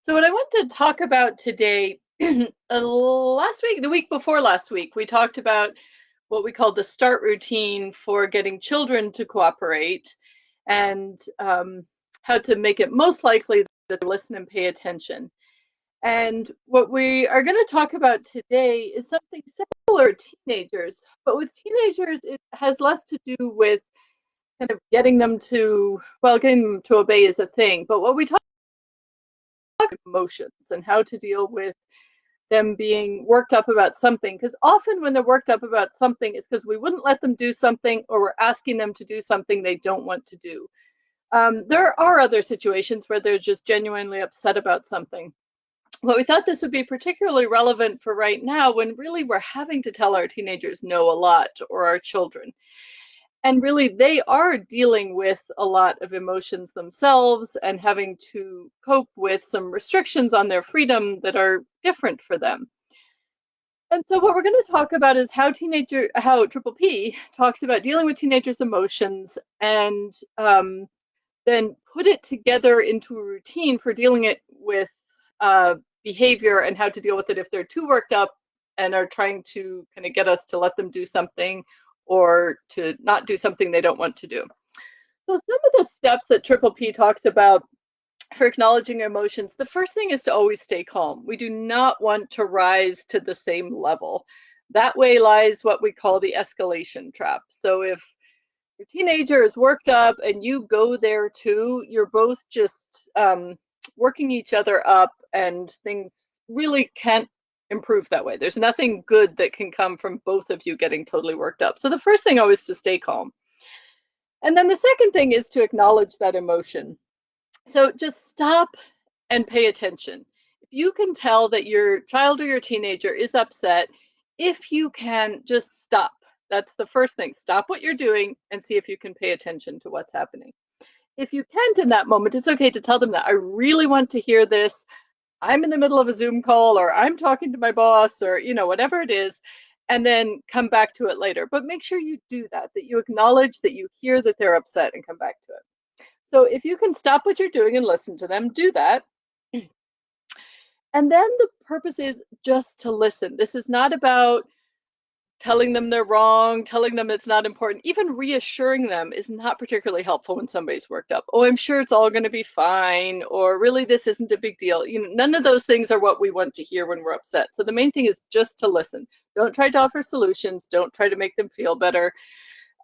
So, what I want to talk about today, last week, the week before last week, we talked about what we call the start routine for getting children to cooperate and how to make it most likely that they listen and pay attention. And what we are going to talk about today is something similar to teenagers, but with teenagers, it has less to do with kind of getting them to obey is a thing. But what we talk about emotions and how to deal with them being worked up about something, because often when they're worked up about something, it's because we wouldn't let them do something or we're asking them to do something they don't want to do. There are other situations where they're just genuinely upset about something. But we thought this would be particularly relevant for right now when really we're having to tell our teenagers no a lot, or our children. And really, they are dealing with a lot of emotions themselves and having to cope with some restrictions on their freedom that are different for them. And so what we're going to talk about is how Triple P talks about dealing with teenagers' emotions and then put it together into a routine for dealing it with behavior and how to deal with it if they're too worked up and are trying to kind of get us to let them do something or to not do something they don't want to do. So some of the steps that Triple P talks about for acknowledging emotions, the first thing is to always stay calm. We do not want to rise to the same level. That way lies what we call the escalation trap. So if your teenager is worked up and you go there too, you're both just working each other up, and things really can't improve that way. There's nothing good that can come from both of you getting totally worked up. So the first thing always is to stay calm. And then the second thing is to acknowledge that emotion. So just stop and pay attention. If you can tell that your child or your teenager is upset, if you can just stop. That's the first thing. Stop what you're doing and see if you can pay attention to what's happening. If you can't in that moment, it's okay to tell them that I really want to hear this. I'm in the middle of a Zoom call, or I'm talking to my boss, or whatever it is, and then come back to it later. But make sure you do that, that you acknowledge that you hear that they're upset and come back to it. So if you can stop what you're doing and listen to them, do that. And then the purpose is just to listen. This is not about telling them they're wrong, telling them it's not important. Even reassuring them is not particularly helpful when somebody's worked up. Oh, I'm sure it's all going to be fine, or really this isn't a big deal. None of those things are what we want to hear when we're upset. So the main thing is just to listen. Don't try to offer solutions. Don't try to make them feel better,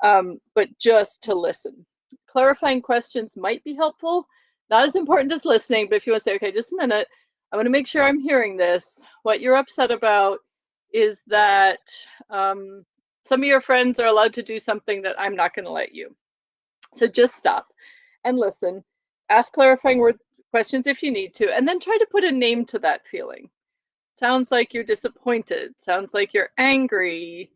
but just to listen. Clarifying questions might be helpful. Not as important as listening, but if you want to say, okay, just a minute, I want to make sure I'm hearing this. What you're upset about is that some of your friends are allowed to do something that I'm not going to let you. So just stop and listen. Ask clarifying questions if you need to, and then try to put a name to that feeling. Sounds like you're disappointed. Sounds like you're angry.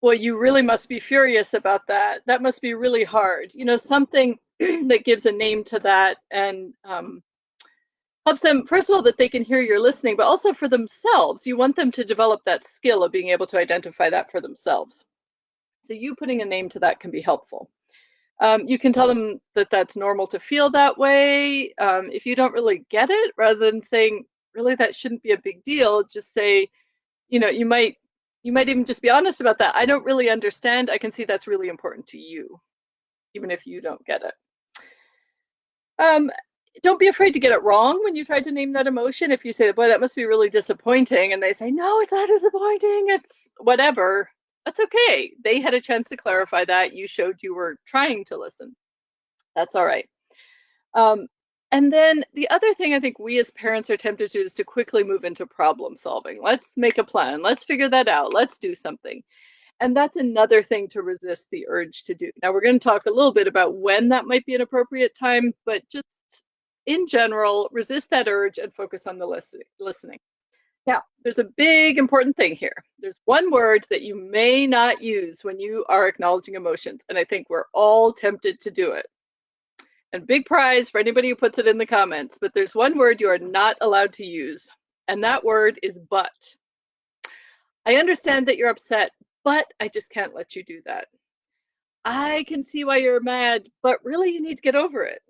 Well, you really must be furious about that. That must be really hard. Something that gives a name to that and helps them, first of all, that they can hear you're listening, but also for themselves. You want them to develop that skill of being able to identify that for themselves. So you putting a name to that can be helpful. You can tell them that that's normal to feel that way. If you don't really get it, rather than saying, really, that shouldn't be a big deal, just say, you might even just be honest about that. I don't really understand. I can see that's really important to you, even if you don't get it. Um, don't be afraid to get it wrong when you try to name that emotion. If you say, boy, that must be really disappointing, and they say, no, it's not disappointing, it's whatever, that's okay. They had a chance to clarify that. You showed you were trying to listen. That's all right. Um, and then the other thing I think we as parents are tempted to do is to quickly move into problem solving. Let's make a plan. Let's figure that out. Let's do something. And that's another thing to resist the urge to do. Now, we're going to talk a little bit about when that might be an appropriate time, but just in general, resist that urge and focus on the listening. Now, there's a big important thing here. There's one word that you may not use when you are acknowledging emotions, and I think we're all tempted to do it. And big prize for anybody who puts it in the comments, but there's one word you are not allowed to use, and that word is but. I understand that you're upset, but I just can't let you do that. I can see why you're mad, but really you need to get over it.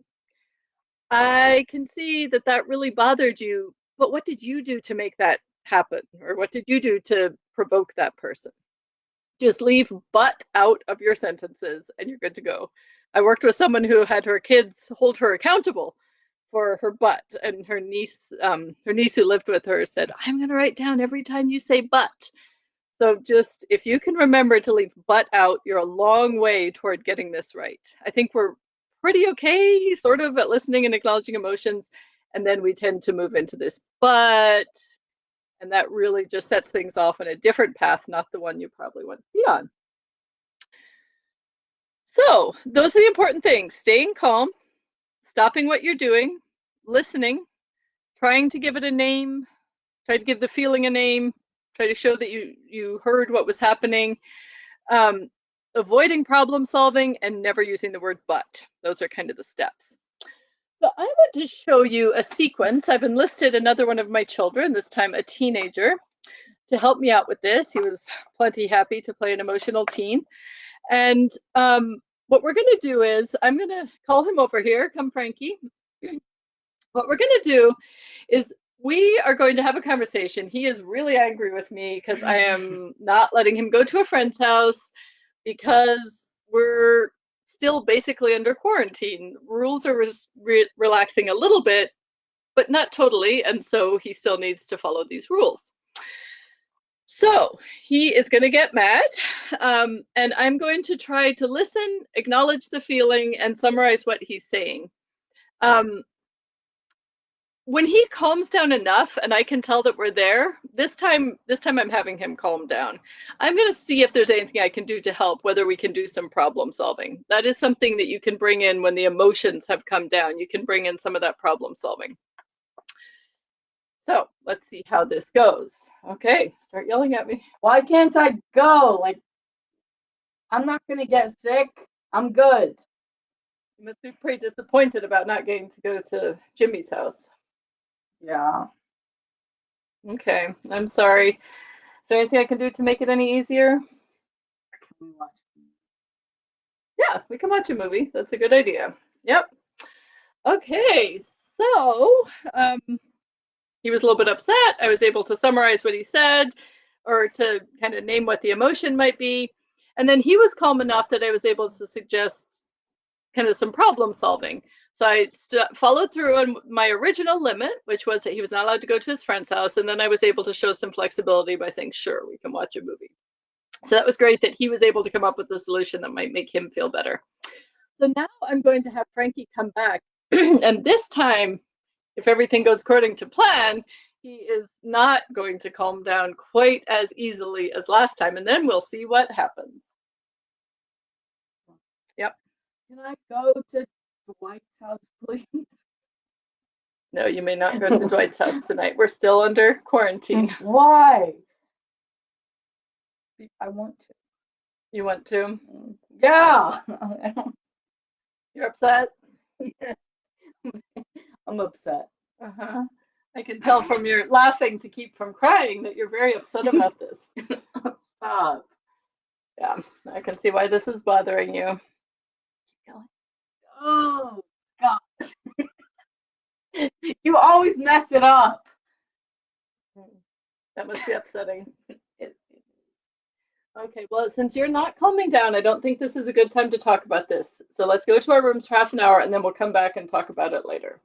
I can see that that really bothered you, but what did you do to make that happen? Or what did you do to provoke that person? Just leave but out of your sentences and you're good to go. I worked with someone who had her kids hold her accountable for her but, and her niece who lived with her said, I'm going to write down every time you say but. So just if you can remember to leave but out, you're a long way toward getting this right. I think we're pretty okay, sort of, at listening and acknowledging emotions. And then we tend to move into this but, and that really just sets things off on a different path, not the one you probably want to be on. So those are the important things: staying calm, stopping what you're doing, listening, trying to give it a name, try to give the feeling a name, try to show that you heard what was happening, um, avoiding problem solving, and never using the word but. Those are kind of the steps. So I want to show you a sequence. I've enlisted another one of my children, this time a teenager, to help me out with this. He was plenty happy to play an emotional teen. And what we're going to do is I'm going to call him over here. Come, Frankie. What we're going to do is we are going to have a conversation. He is really angry with me because I am not letting him go to a friend's house because we're still basically under quarantine. Rules are relaxing a little bit, but not totally. And so he still needs to follow these rules. So he is going to get mad, and I'm going to try to listen, acknowledge the feeling, and summarize what he's saying. When he calms down enough and I can tell that we're there, this time I'm having him calm down. I'm going to see if there's anything I can do to help, whether we can do some problem solving. That is something that you can bring in when the emotions have come down. You can bring in some of that problem solving. So let's see how this goes. Okay, start yelling at me. Why can't I go? Like, I'm not going to get sick. I'm good. You must be pretty disappointed about not getting to go to Jimmy's house. Yeah. Okay, I'm sorry. Is there anything I can do to make it any easier? Can we watch? Yeah, we can watch a movie. That's a good idea. Yep. Okay, so he was a little bit upset. I was able to summarize what he said or to kind of name what the emotion might be. And then he was calm enough that I was able to suggest kind of some problem solving. So I followed through on my original limit, which was that he was not allowed to go to his friend's house. And then I was able to show some flexibility by saying, sure, we can watch a movie. So that was great that he was able to come up with a solution that might make him feel better. So now I'm going to have Frankie come back. And this time, if everything goes according to plan, he is not going to calm down quite as easily as last time. And then we'll see what happens. Yep. Can I go to Dwight's house, please? No, you may not go to Dwight's house tonight. We're still under quarantine. Why? I want to. You want to? Yeah. You're upset? I'm upset. Uh-huh. I can tell from your laughing to keep from crying that you're very upset about this. Stop. Yeah, I can see why this is bothering you. Keep going. Oh, gosh. You always mess it up. That must be upsetting. Okay, well, since you're not calming down, I don't think this is a good time to talk about this. So let's go to our rooms for half an hour and then we'll come back and talk about it later.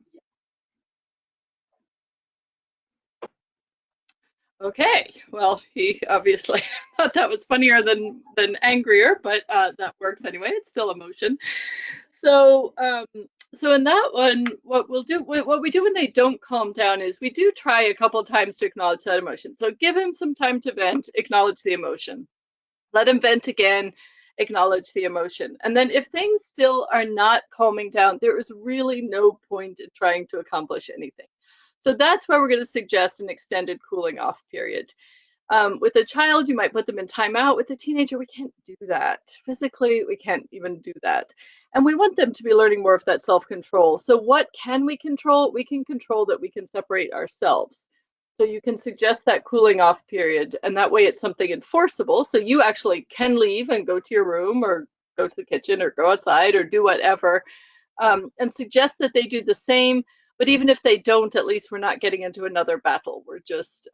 Okay, well, he obviously thought that was funnier than angrier, but that works anyway. It's still emotion. So, so in that one, what we do when they don't calm down is we do try a couple times to acknowledge that emotion. So give him some time to vent, acknowledge the emotion. Let him vent again, acknowledge the emotion. And then if things still are not calming down, there is really no point in trying to accomplish anything. So that's where we're going to suggest an extended cooling off period. With a child, you might put them in timeout. With a teenager, we can't do that. Physically, we can't even do that. And we want them to be learning more of that self-control. So what can we control? We can control that we can separate ourselves. So you can suggest that cooling off period, and that way it's something enforceable. So you actually can leave and go to your room or go to the kitchen or go outside or do whatever. and suggest that they do the same. But even if they don't, at least we're not getting into another battle. We're just,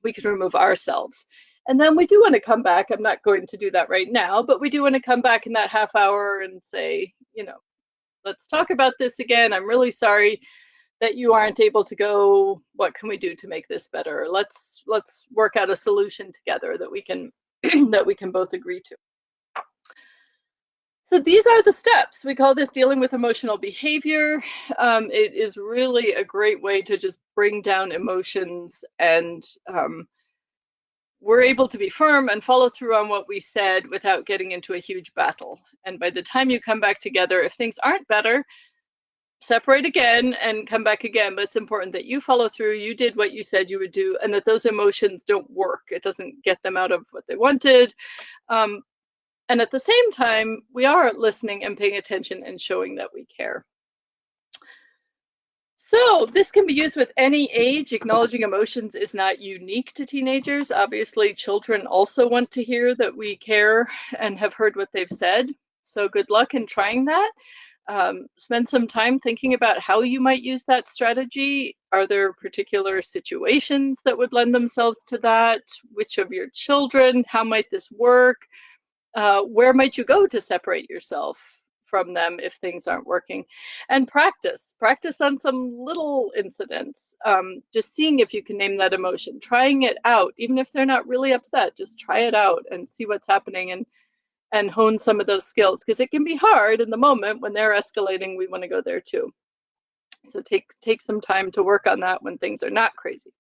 we can remove ourselves. And then we do want to come back. I'm not going to do that right now, but we do want to come back in that half hour and say, let's talk about this again. I'm really sorry that you aren't able to go. What can we do to make this better? Let's work out a solution together that we can that we can both agree to. So these are the steps. We call this dealing with emotional behavior. It is really a great way to just bring down emotions, and we're able to be firm and follow through on what we said without getting into a huge battle. And by the time you come back together, if things aren't better, separate again and come back again. But it's important that you follow through, you did what you said you would do, and that those emotions don't work. It doesn't get them out of what they wanted. And at the same time, we are listening and paying attention and showing that we care. So this can be used with any age. Acknowledging emotions is not unique to teenagers. Obviously, children also want to hear that we care and have heard what they've said. So good luck in trying that. Spend some time thinking about how you might use that strategy. Are there particular situations that would lend themselves to that? Which of your children? How might this work? Where might you go to separate yourself from them if things aren't working? And practice on some little incidents. Just seeing if you can name that emotion, trying it out, even if they're not really upset, just try it out and see what's happening, and hone some of those skills, because it can be hard in the moment when they're escalating. We want to go there too. So take some time to work on that when things are not crazy.